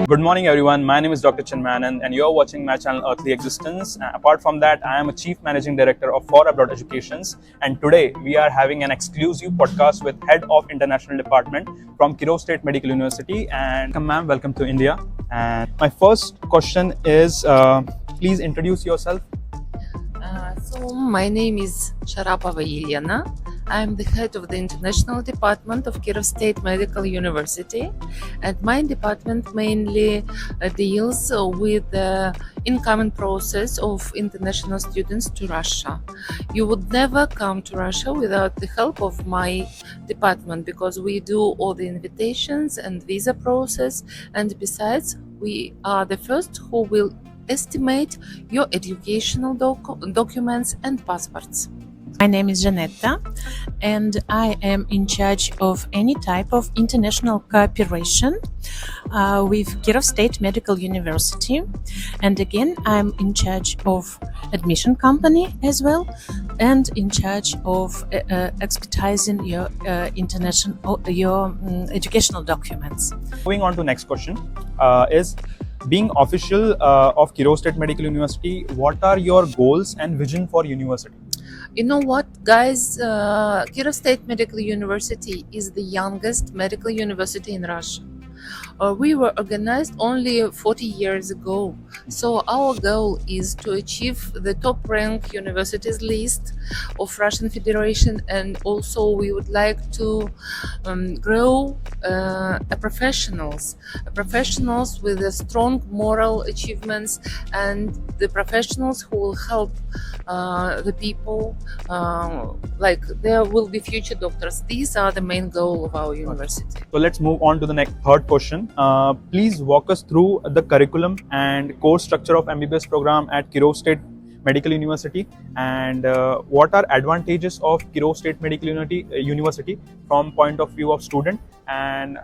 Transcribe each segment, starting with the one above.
Good morning everyone, my name is Dr. Chinmanan and you are watching my channel Earthly Existence. Apart from that, I am a Chief Managing Director of For Abroad Educations, and today we are having an exclusive podcast with Head of International Department from Kirov State Medical University. And ma'am, welcome to India. And my first question is, please introduce yourself. My name is Sharapova Elena. I'm the head of the International Department of Kirov State Medical University, and my department mainly deals with the incoming process of international students to Russia. You would never come to Russia without the help of my department, because we do all the invitations and visa process, and besides, we are the first who will estimate your educational documents and passports. My name is Zeneta, and I am in charge of any type of international cooperation with Kirov State Medical University. And again, I'm in charge of admission company as well, and in charge of expediting your educational documents. Moving on to next question is, being official of Kirov State Medical University, what are your goals and vision for university? You know what, guys? Kirov State Medical University is the youngest medical university in Russia. We were organized only 40 years ago, so our goal is to achieve the top rank universities list of Russian Federation, and also we would like to grow professionals with a strong moral achievements, and the professionals who will help the people, like there will be future doctors. These are the main goal of our university. So let's move on to the next third question. Please walk us through the curriculum and course structure of MBBS program at Kirov State Medical University, and what are advantages of Kirov State Medical University from point of view of student, and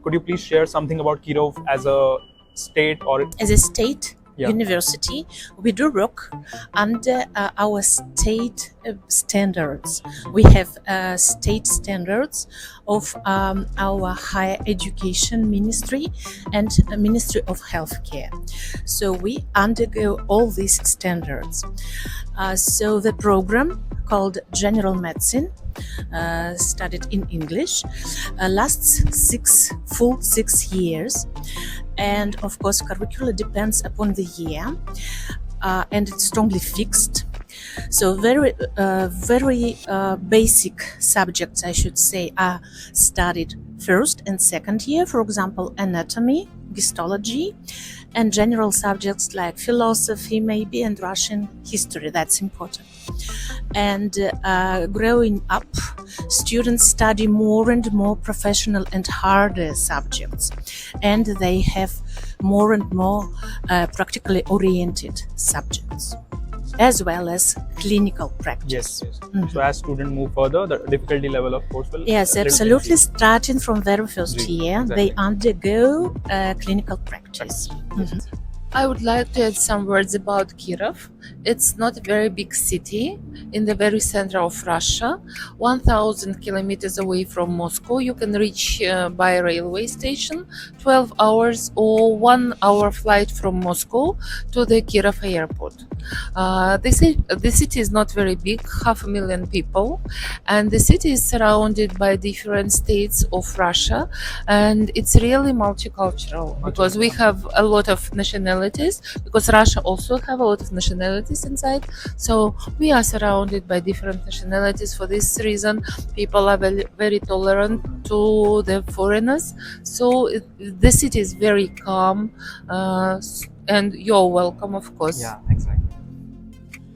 could you please share something about Kirov as a state or as a state university? We do work under our state standards. We have state standards of our higher education ministry and Ministry of Healthcare. So we undergo all these standards. So the program called General Medicine, studied in English, lasts 6 years. And of course, curricula depends upon the year, and it's strongly fixed. So very basic subjects, I should say, are studied first and second year. For example, anatomy, histology, and general subjects like philosophy, maybe, and Russian history. That's important. And growing up, students study more and more professional and harder subjects, and they have more and more practically oriented subjects, as well as clinical practice. Yes. Mm-hmm. So as students move further, the difficulty level of course will absolutely increase. Starting from very first year, exactly. They undergo clinical practice. Mm-hmm. I would like to add some words about Kirov. It's not a very big city in the very center of Russia, 1,000 kilometers away from Moscow. You can reach by railway station 12 hours or 1 hour flight from Moscow to the Kirov airport. The city is not very big, 500,000 people, and the city is surrounded by different states of Russia, and it's really multicultural because we have a lot of nationalities, because Russia also have a lot of nationalities inside, so we are surrounded by different nationalities. For this reason, people are very, very tolerant to the foreigners, so the city is very calm, and you're welcome, of course. Yeah, exactly.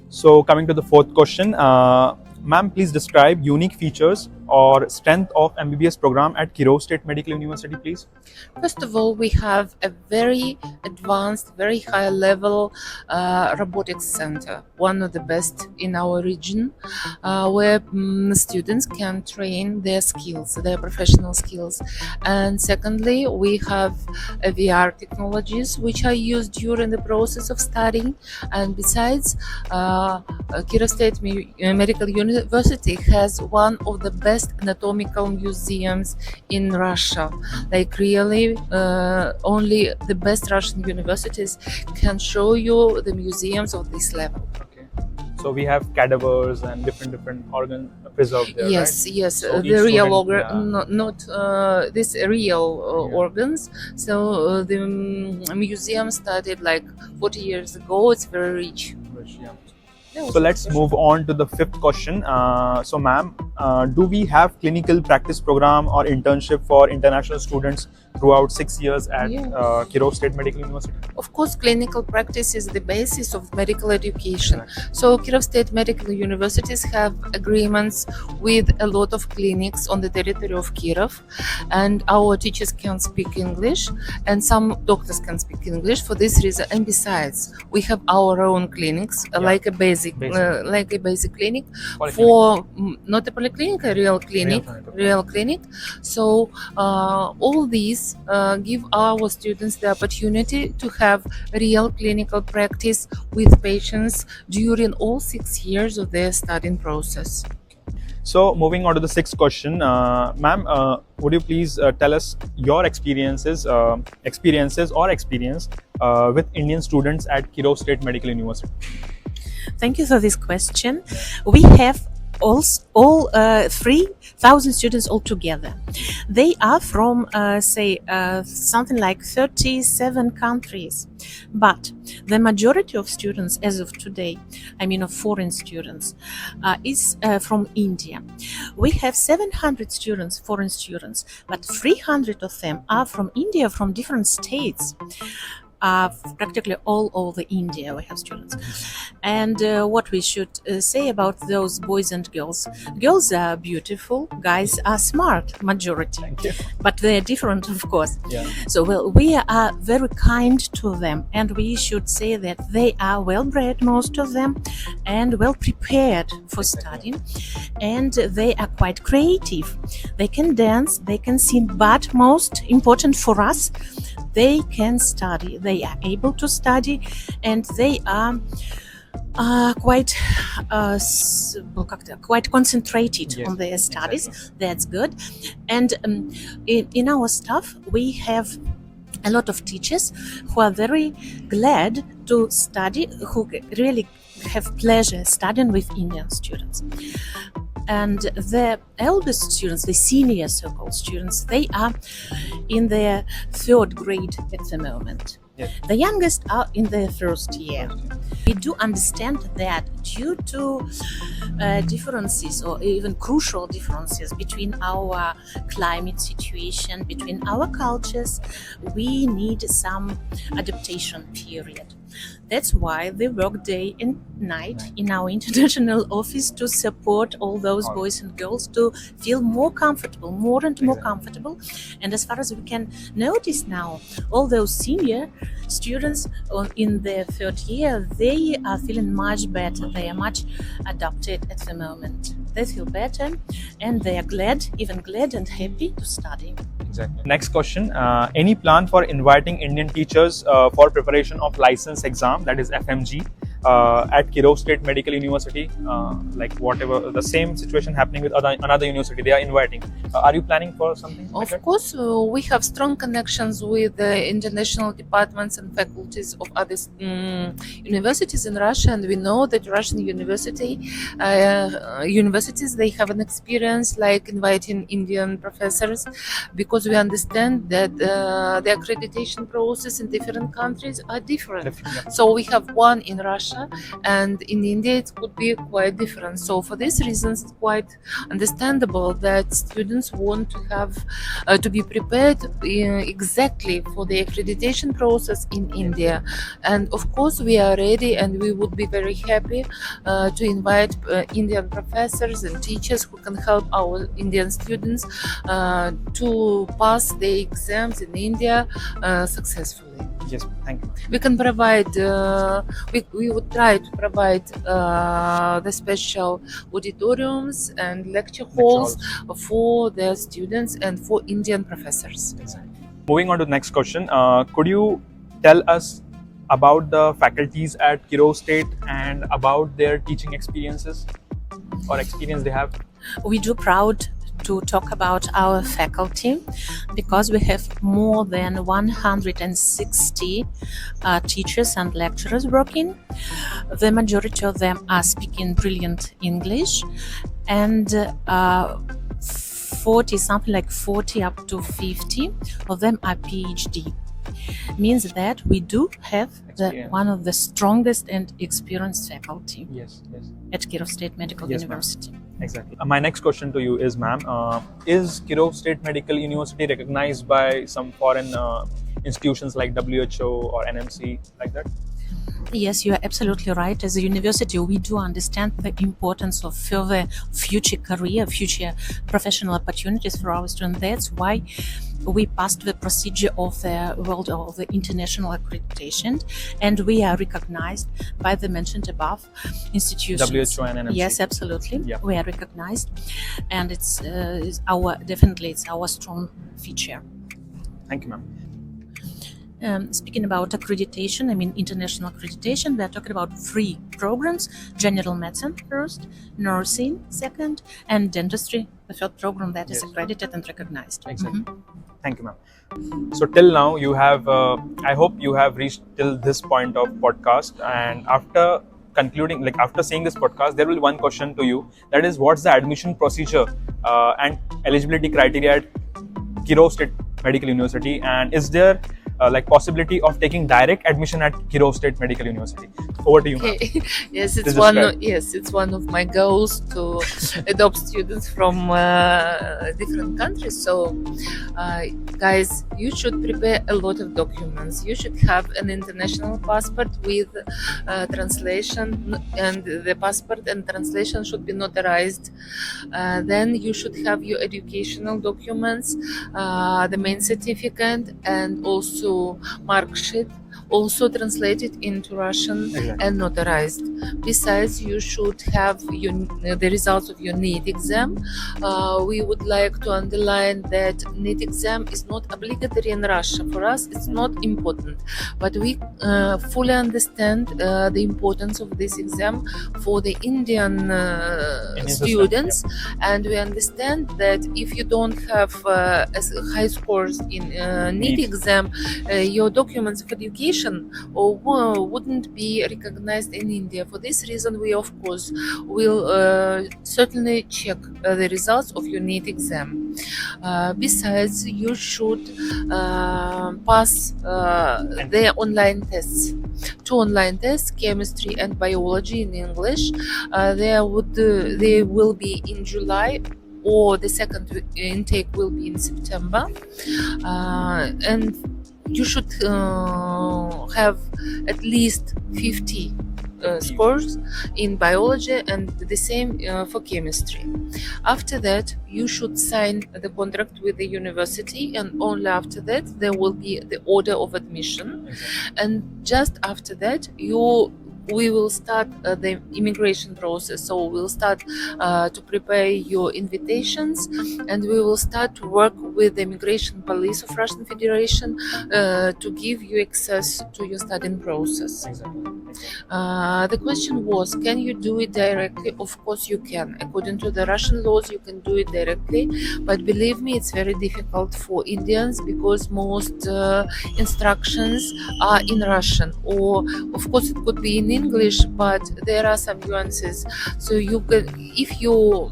So coming to the fourth question, ma'am, please describe unique features or strength of MBBS program at Kirov State Medical University, please? First of all, we have a very advanced, very high level robotics center, one of the best in our region, where students can train their skills, their professional skills. And secondly, we have VR technologies which are used during the process of studying. And besides, Kirov State Medical University has one of the best best anatomical museums in Russia. Like really, only the best Russian universities can show you the museums of this level. Okay. So we have cadavers and different organ preserved there, Yes, right? yes, So the each real student, organ, not this real Yeah. organs. So the museum started like 40 years ago. It's very rich. yeah. Yeah, So let's move on to the fifth question. So ma'am, do we have clinical practice program or internship for international students throughout 6 years at Yeah. Kirov State Medical University? Of course, clinical practice is the basis of medical education. Correct. So Kirov State Medical Universities have agreements with a lot of clinics on the territory of Kirov, and our teachers can speak English, and some doctors can speak English. For this reason, and besides, we have our own clinics, like a basic, like a basic clinic for not a polyclinic, a real clinic, real clinic. So all these give our students the opportunity to have real clinical practice with patients during all 6 years of their studying process. So moving on to the sixth question, ma'am, would you please tell us your experience with Indian students at Kirov State Medical University? Thank you for this question. We have all 3,000 students altogether. They are from, something like 37 countries. But the majority of students as of today, I mean of foreign students, is from India. We have 700 students, foreign students, but 300 of them are from India, from different states. Practically all over India we have students. And what we should say about those boys and girls. Girls are beautiful, guys are smart, majority. Thank you. But they are different, of course. Yeah. So we are very kind to them, and we should say that they are well bred, most of them, and well prepared for studying, and they are quite creative. They can dance, they can sing, but most important for us, they can study. They are able to study, and they are quite concentrated Yes, on their studies. exactly. That's good. And in our staff, we have a lot of teachers who are very glad to study, who really have pleasure studying with Indian students. And the eldest students, the senior so-called students, they are in their 3rd grade at the moment. Yes. The youngest are in their 1st year. We do understand that due to differences, or even crucial differences between our climate situation, between our cultures, we need some adaptation period. That's why we work day and night in our international office to support all those boys and girls to feel more comfortable, more and more comfortable. And as far as we can notice now, all those senior students in their 3rd year, they are feeling much better. They are much adapted at the moment. They feel better, and they are glad, even glad and happy to study. Exactly. Next question. Any plan for inviting Indian teachers for preparation of license exam, that is FMGE, at Kirov State Medical University? Like whatever, the same situation happening with another university, they are inviting. Are you planning for something like that? Of course, we have strong connections with the international departments and faculties of other universities in Russia, and we know that Russian universities they have an experience like inviting Indian professors, because we understand that the accreditation process in different countries are different. So we have one in Russia, and in India it could be quite different. So for these reasons, it's quite understandable that students want to have to be prepared exactly for the accreditation process in India. And of course we are ready, and we would be very happy to invite Indian professors and teachers who can help our Indian students to pass the exams in India successfully. Yes, thank you. We can provide, we would try to provide the special auditoriums and lecture halls for the students and for Indian professors. Moving on to the next question. Could you tell us about the faculties at Kirov State and about their teaching experiences or experience they have? We do proud to talk about our faculty, because we have more than 160 teachers and lecturers working. The majority of them are speaking brilliant English, and 40 up to 50 of them are PhD. Means that we do have one of the strongest and experienced faculty Yes. at Kirov State Medical Yes, University. Exactly. My next question to you is, ma'am, is Kirov State Medical University recognized by some foreign institutions like WHO or NMC, like that? Yes, you are absolutely right. As a university, we do understand the importance of further future career, future professional opportunities for our students. That's why we passed the procedure of the world of the international accreditation, and we are recognized by the mentioned above institutions. WHO and NMC. Yes, absolutely. Yeah. We are recognized, and it's our strong feature. Thank you, ma'am. Speaking about accreditation, international accreditation, we are talking about 3 programs: general medicine first, nursing second, and dentistry, the 3rd program that is accredited and recognized. Exactly. Thank you, ma'am. So till now, you have, I hope you have reached till this point of podcast, and after concluding, after seeing this podcast, there will be one question to you, that is, what's the admission procedure and eligibility criteria at Kirov State Medical University, and is there possibility of taking direct admission at Kirov State Medical University? Over to you, ma'am. Okay. Yes, it's Please it's one of my goals to adopt students from different countries. So, guys, you should prepare a lot of documents. You should have an international passport with translation, and the passport and translation should be notarized. Then you should have your educational documents, the main certificate, and also mark sheet, also translated into Russian and notarized. Besides, you should have the results of your NEET exam. We would like to underline that NEET exam is not obligatory in Russia. For us, it's not important, but we fully understand the importance of this exam for the Indian students, and we understand that if you don't have high scores in NEET exam, your documents of education wouldn't be recognized in India. For this reason, we of course will certainly check the results of your NEET exam. Besides, you should pass the online tests. 2 online tests, chemistry and biology in English. They will be in July, or the second intake will be in September, and you should have at least 50 scores in biology, and the same for chemistry. After that, you should sign the contract with the university, and only after that there will be the order of admission. And just after that, we will start the immigration process. So we'll start to prepare your invitations, and we will start to work with the immigration police of Russian Federation to give you access to your studying process. The question was, can you do it directly? Of course you can. According to the Russian laws, you can do it directly, but believe me, it's very difficult for Indians, because most instructions are in Russian, or of course it could be in English, but there are some nuances. So you can, if you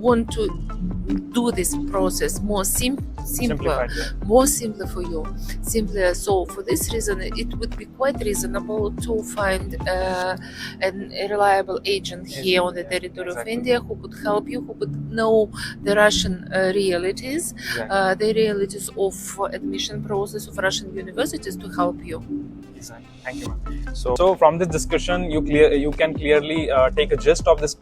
want to do this process more simpler for you, simpler. So for this reason, it would be quite reasonable to find a reliable agent here on the territory of India who could help you, who could know the Russian realities, the realities of admission process of Russian universities, to help you. Thank you, ma'am. So from this discussion, you can clearly take a gist of this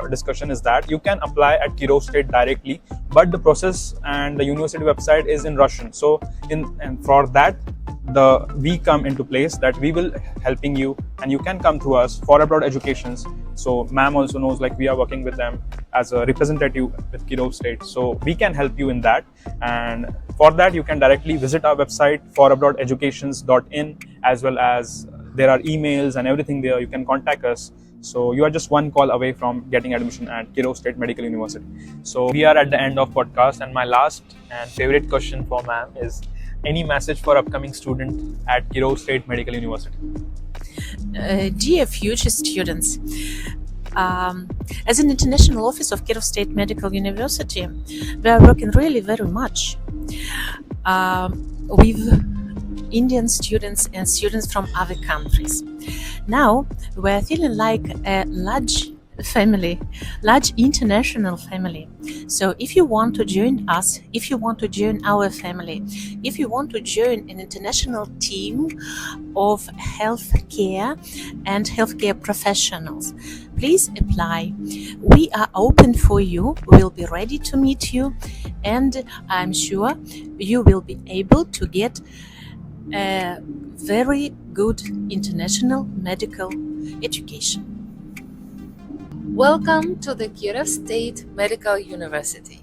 discussion is that you can apply at Kirov State directly, but the process and the university website is in Russian. So and for that, we come into place, that we will helping you, and you can come through us for abroad educations. So ma'am also knows, we are working with them as a representative with Kirov State, so we can help you in that. And for that, you can directly visit our website, forabroadeducations.in, as well as there are emails and everything there. You can contact us. So you are just one call away from getting admission at Kirov State Medical University. So we are at the end of podcast, and my last and favorite question for ma'am is any message for upcoming student at Kirov State Medical University? Dear future students, as an international office of Kirov State Medical University, we are working really very much with Indian students and students from other countries. Now we are feeling like a large family, large international family. So if you want to join us, if you want to join our family, if you want to join an international team of healthcare and healthcare professionals, please apply. We are open for you. We'll be ready to meet you, and I'm sure you will be able to get a very good international medical education. Welcome to the Kirov State Medical University.